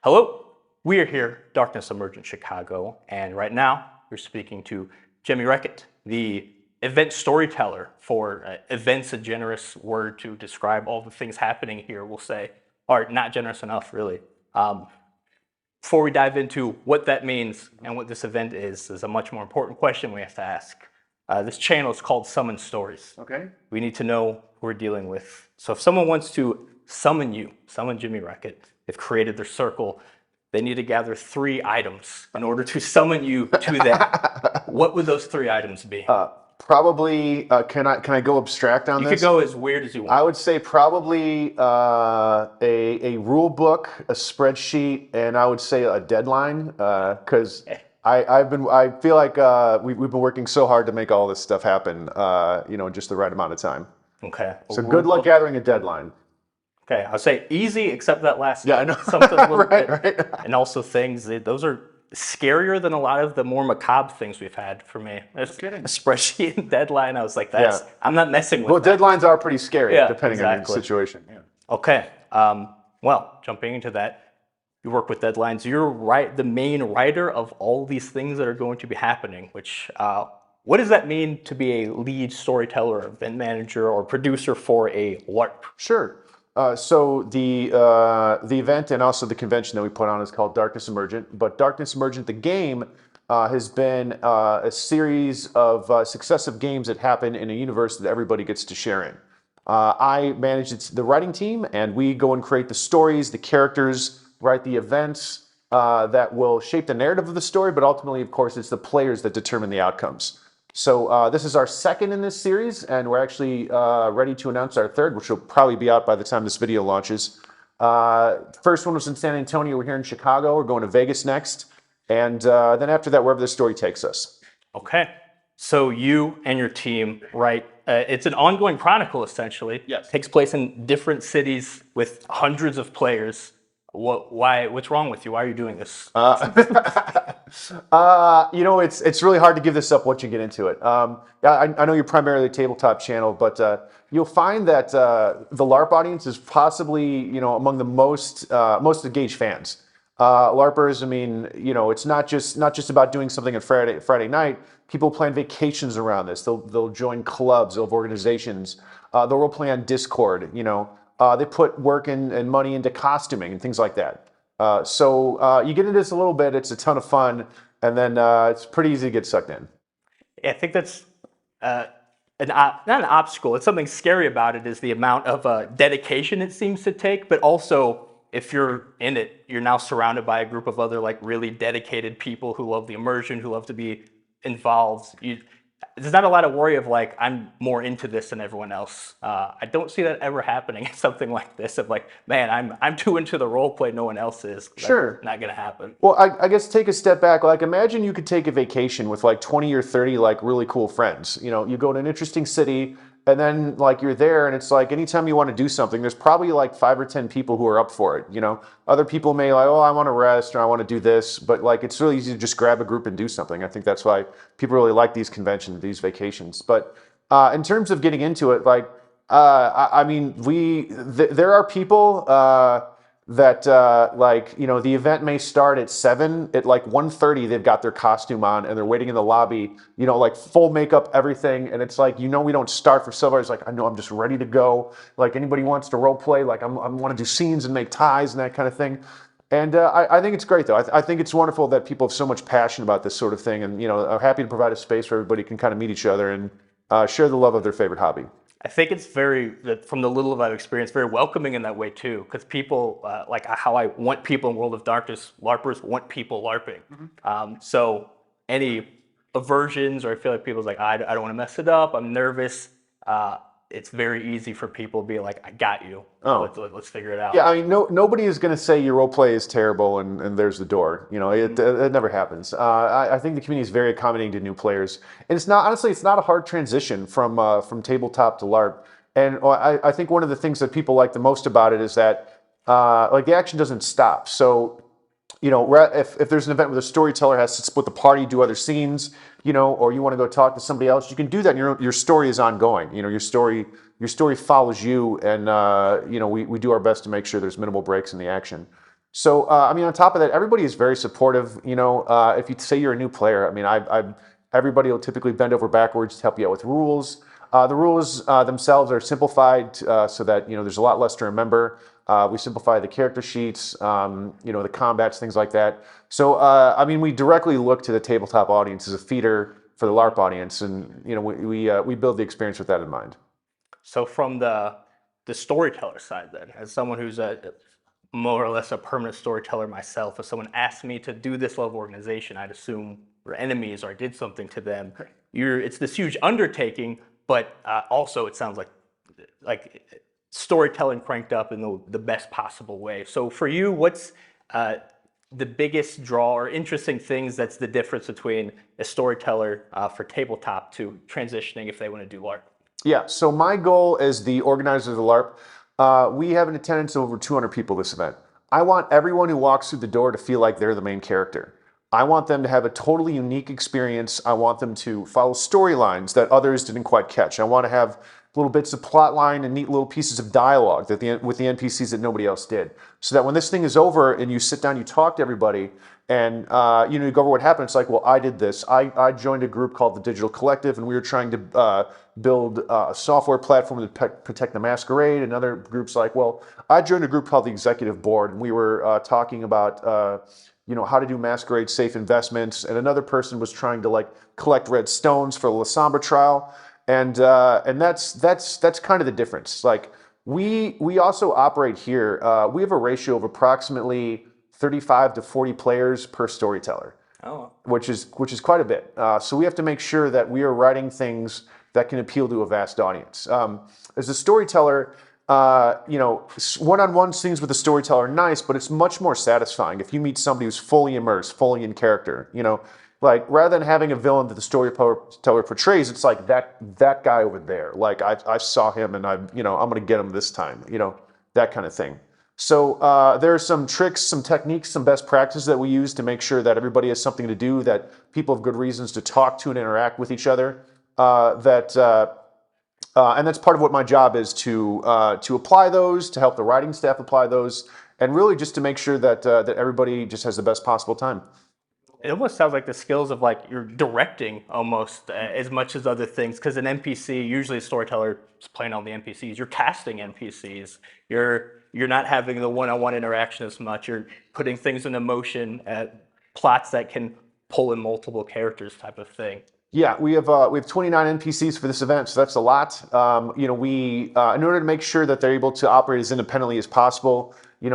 Hello, we are here, Darkness Emergent Chicago, and right now we're speaking to Jimmy Reckitt, the event storyteller for events, a generous word to describe all the things happening here, we'll say, or not generous enough, really. Before we dive into what that means and what this event is a much more important question we have to ask. This channel is called Summon Stories. Okay. We need to know who we're dealing with. So if someone wants to summon you, summon Jimmy Reckitt, they've created their circle, they need to gather 3 items in order to summon you to them. What would those 3 items be? Probably, can I go abstract on You this? could go as weird as you want. I would say probably a rule book, a spreadsheet, and I would say a deadline, because I feel like we've been working so hard to make all this stuff happen, in just the right amount of time. Okay. So good luck gathering a deadline. Okay, I'll say easy, except that last. Yeah, I know. Something a little right. bit. And also things those are scarier than a lot of the more macabre things we've had for me. A spreadsheet and deadline. I was like, that's I'm not messing with. Well, that. Deadlines are pretty scary, depending on the exactly. situation. Yeah. Okay. Well, jumping into that, you work with deadlines. You're the main writer of all these things that are going to be happening. Which, what does that mean to be a lead storyteller, event manager, or producer for a LARP? Sure. So the event and also the convention that we put on is called Darkness Emergent. But Darkness Emergent, the game, has been a series of successive games that happen in a universe that everybody gets to share in. I manage the writing team, and we go and create the stories, the characters, write the events that will shape the narrative of the story. But ultimately, of course, it's the players that determine the outcomes. So this is our second in this series, and we're actually ready to announce our third, which will probably be out by the time this video launches. First one was in San Antonio. We're here in Chicago. We're going to Vegas next. And then after that, wherever the story takes us. Okay. So you and your team write. It's an ongoing chronicle, essentially. Yes. It takes place in different cities with hundreds of players. What's wrong with you? Why are you doing this? It's really hard to give this up once you get into it. I know you're primarily a tabletop channel, but you'll find that the LARP audience is possibly, among the most engaged fans. LARPers, it's not just about doing something on Friday night. People plan vacations around this. They'll join clubs, they'll have organizations. They'll role play on Discord. They put work and money into costuming and things like that. So you get into this a little bit, it's a ton of fun, and then it's pretty easy to get sucked in. Yeah, I think that's not an obstacle. It's something scary about it is the amount of dedication it seems to take, but also if you're in it, you're now surrounded by a group of other really dedicated people who love the immersion, who love to be involved. There's not a lot of worry of I'm more into this than everyone else. I don't see that ever happening in something like this of man, I'm too into the role play, no one else is. Sure. That's not gonna happen. Well, I guess take a step back. Imagine you could take a vacation with 20 or 30 really cool friends. You go to an interesting city, and then you're there, and it's anytime you want to do something, there's probably 5 or 10 people who are up for it. Other people may oh, I want to rest or I want to do this, but it's really easy to just grab a group and do something. I think that's why people really like these conventions, these vacations. But in terms of getting into it, there are people that the event may start at 7. At 1:30 they've got their costume on and they're waiting in the lobby, full makeup, everything, and it's we don't start for several hours. I know, I'm just ready to go. Anybody wants to role play, I want to do scenes and make ties and that kind of thing. And I think it's great, though. I think it's wonderful that people have so much passion about this sort of thing, and are happy to provide a space where everybody can kind of meet each other and share the love of their favorite hobby. I think it's from the little of I've experienced, very welcoming in that way too, because people, how I want people in World of Darkness, LARPers want people LARPing. Mm-hmm. So any aversions, or I feel people's I don't want to mess it up, I'm nervous, it's very easy for people to be I got you. Oh. Let's figure it out. Yeah, nobody is going to say your role play is terrible and there's the door. It never happens. I think the community is very accommodating to new players, and it's not a hard transition from tabletop to LARP. And I think one of the things that people like the most about it is that the action doesn't stop. So if there's an event where the storyteller has to split the party, do other scenes, or you want to go talk to somebody else, you can do that. And your story is ongoing. Your story follows you, and we do our best to make sure there's minimal breaks in the action. So, I mean, on top of that, everybody is very supportive. If you say you're a new player, I mean, everybody will typically bend over backwards to help you out with rules. The rules themselves are simplified so that there's a lot less to remember. We simplify the character sheets, the combats, things like that. So, I mean, we directly look to the tabletop audience as a feeder for the LARP audience, and we build the experience with that in mind. So from the storyteller side, then, as someone who's a more or less a permanent storyteller myself, if someone asked me to do this level of organization, I'd assume we're enemies or I did something to them. It's this huge undertaking, but also it sounds like storytelling cranked up in the best possible way. So for you, what's the biggest draw or interesting things that's the difference between a storyteller for tabletop to transitioning if they want to do LARP? Yeah, so my goal as the organizer of the LARP, we have an attendance of over 200 people this event. I want everyone who walks through the door to feel like they're the main character. I want them to have a totally unique experience. I want them to follow storylines that others didn't quite catch. I want to have little bits of plot line and neat little pieces of dialogue with the NPCs that nobody else did. So that when this thing is over and you sit down, you talk to everybody, and you go over what happened. It's like, well, I did this. I joined a group called the Digital Collective, and we were trying to build a software platform to protect the masquerade. And other groups like, well, I joined a group called the Executive Board, and we were talking about how to do masquerade safe investments. And another person was trying to collect red stones for the La Sombra trial. And that's kind of the difference. Like we also operate here. We have a ratio of approximately 35 to 40 players per storyteller. Oh, Which is quite a bit. So we have to make sure that we are writing things that can appeal to a vast audience. As a storyteller, one-on-one scenes with a storyteller are nice, but it's much more satisfying if you meet somebody who's fully immersed, fully in character. Like rather than having a villain that the storyteller portrays, it's like that guy over there. Like I saw him, and I'm going to get him this time. That kind of thing. So there are some tricks, some techniques, some best practices that we use to make sure that everybody has something to do, that people have good reasons to talk to and interact with each other. And that's part of what my job is to apply those, to help the writing staff apply those, and really just to make sure that everybody just has the best possible time. it almost sounds like the skills of like you're directing almost as much as other things. Because an NPC, usually a storyteller is playing on the NPCs. You're casting NPCs. You're not having the one-on-one interaction as much. You're putting things into motion, plots that can pull in multiple characters, type of thing. Yeah, we have 29 NPCs for this event, so that's a lot. We in order to make sure that they're able to operate as independently as possible, we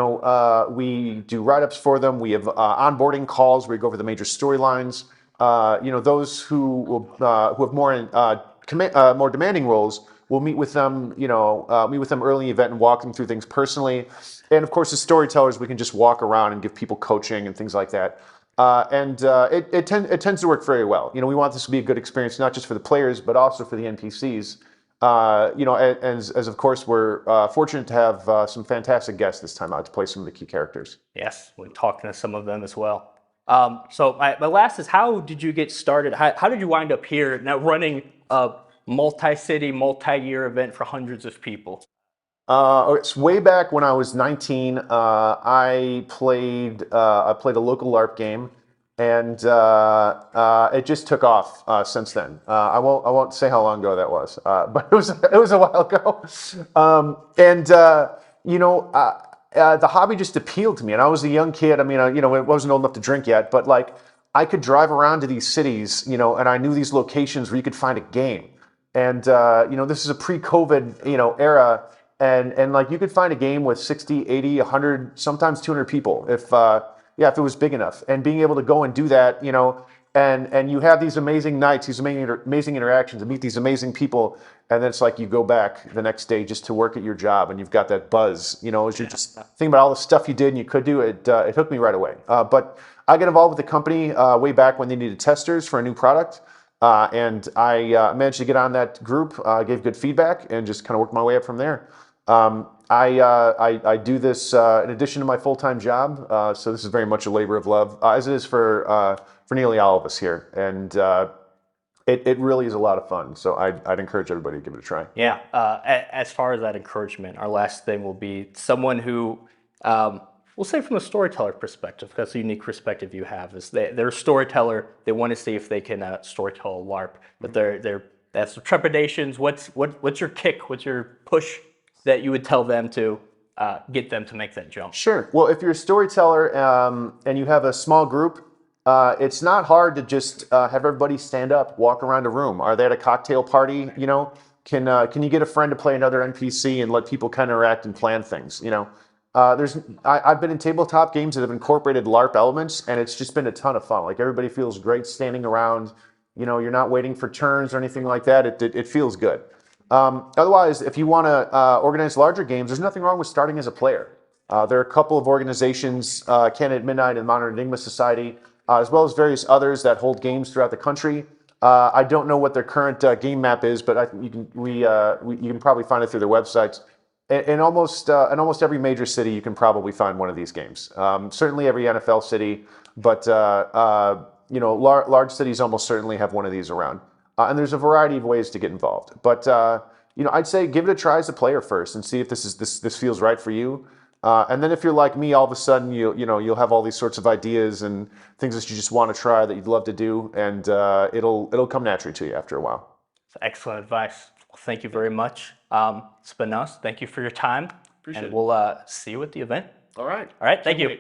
do write-ups for them. We have onboarding calls where we go over the major storylines. Those who have more demanding roles, we'll meet with them. Meet with them early in the event and walk them through things personally. And of course, as storytellers, we can just walk around and give people coaching and things like that. It tends to work very well. We want this to be a good experience, not just for the players, but also for the NPCs. As of course, we're fortunate to have some fantastic guests this time out to play some of the key characters. Yes, we're talking to some of them as well. So my last is, how did you get started? How did you wind up here now running a multi-city, multi-year event for hundreds of people? It's way back when I was 19. I played a local LARP game, and it just took off since then. I won't say how long ago that was, but it was a while ago. The hobby just appealed to me, and I was a young kid. I mean, I wasn't old enough to drink yet, but I could drive around to these cities, and I knew these locations where you could find a game. And this is a pre-COVID era. And you could find a game with 60, 80, 100, sometimes 200 people if it was big enough. And being able to go and do that, and you have these amazing nights, these amazing interactions, and meet these amazing people, and then it's like you go back the next day just to work at your job, and you've got that buzz, as you're just thinking about all the stuff you did and you could do. It hooked me right away. But I got involved with the company way back when they needed testers for a new product. And I managed to get on that group, gave good feedback, and just kind of worked my way up from there. I do this in addition to my full-time job, so this is very much a labor of love, as it is for nearly all of us here, and it really is a lot of fun. So I'd encourage everybody to give it a try. Yeah. As far as that encouragement, our last thing will be someone who we'll say from a storyteller perspective, because that's a unique perspective you have, is they're a storyteller. They want to see if they can storytell a LARP, but they're that's the trepidations. What's your kick? What's your push that you would tell them to get them to make that jump? Sure. Well, if you're a storyteller and you have a small group, it's not hard to just have everybody stand up, walk around a room. Are they at a cocktail party? You know, can you get a friend to play another NPC and let people kind of interact and plan things? You know, I've been in tabletop games that have incorporated LARP elements, and it's just been a ton of fun. Like everybody feels great standing around. You know, you're not waiting for turns or anything like that. It feels good. Otherwise, if you want to organize larger games, there's nothing wrong with starting as a player. There are a couple of organizations, Canada at Midnight and Modern Enigma Society, as well as various others that hold games throughout the country. I don't know what their current game map is, but you can probably find it through their websites. In almost every major city, you can probably find one of these games. Certainly every NFL city, but you know, large cities almost certainly have one of these around. And there's a variety of ways to get involved. But you know, I'd say give it a try as a player first and see if this feels right for you. And then if you're like me, all of a sudden you'll have all these sorts of ideas and things that you just want to try that you'd love to do, and it'll come naturally to you after a while. Excellent advice. Well, thank you very much. It's been us. Thank you for your time. Appreciate and it. we'll see you at the event. All right. All right. Thank you.